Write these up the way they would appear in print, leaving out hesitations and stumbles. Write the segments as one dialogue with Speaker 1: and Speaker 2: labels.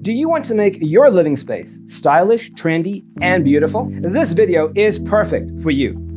Speaker 1: Do you want to make your living space stylish, trendy, and beautiful? This video is perfect for you.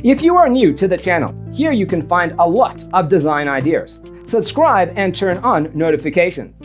Speaker 1: If you are new to the channel, here you can find a lot of design ideas. Subscribe and turn on notifications.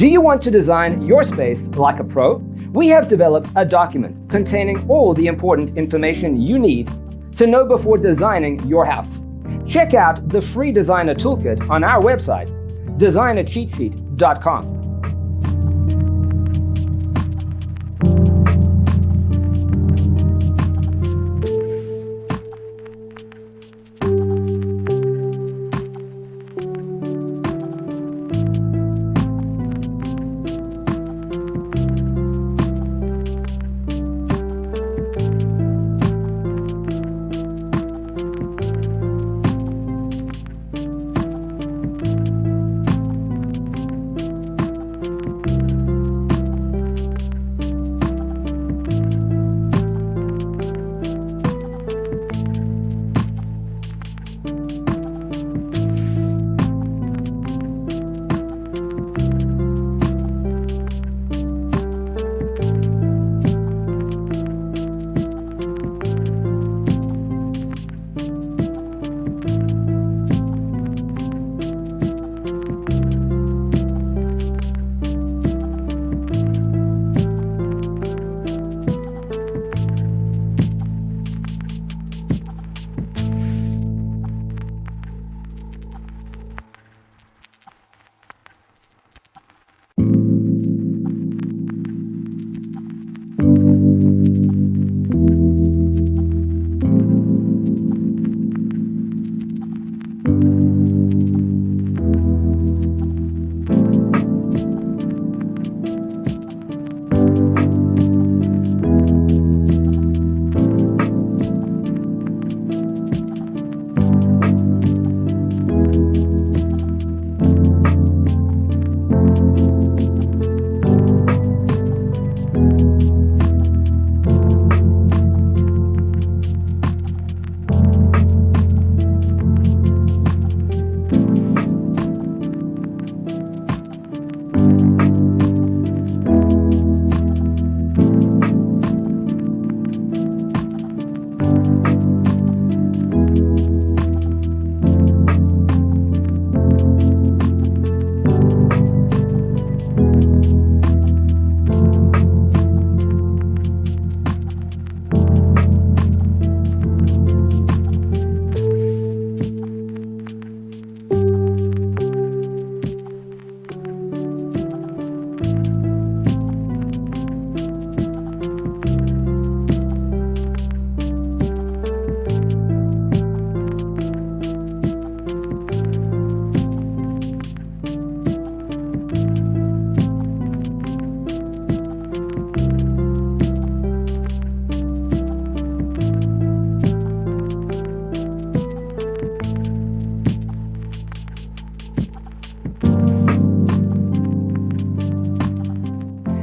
Speaker 1: Do you want to design your space like a pro? We have developed a document containing all the important information you need to know before designing your house. Check out the free designer toolkit on our website, designercheatsheet.com.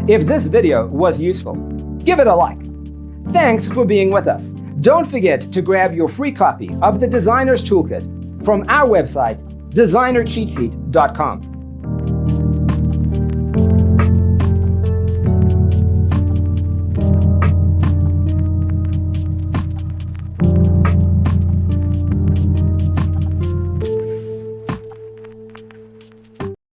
Speaker 1: If this video was useful, give it a like. Thanks for being with us. Don't forget to grab your free copy of the Designer's Toolkit from our website, designercheatsheet.com.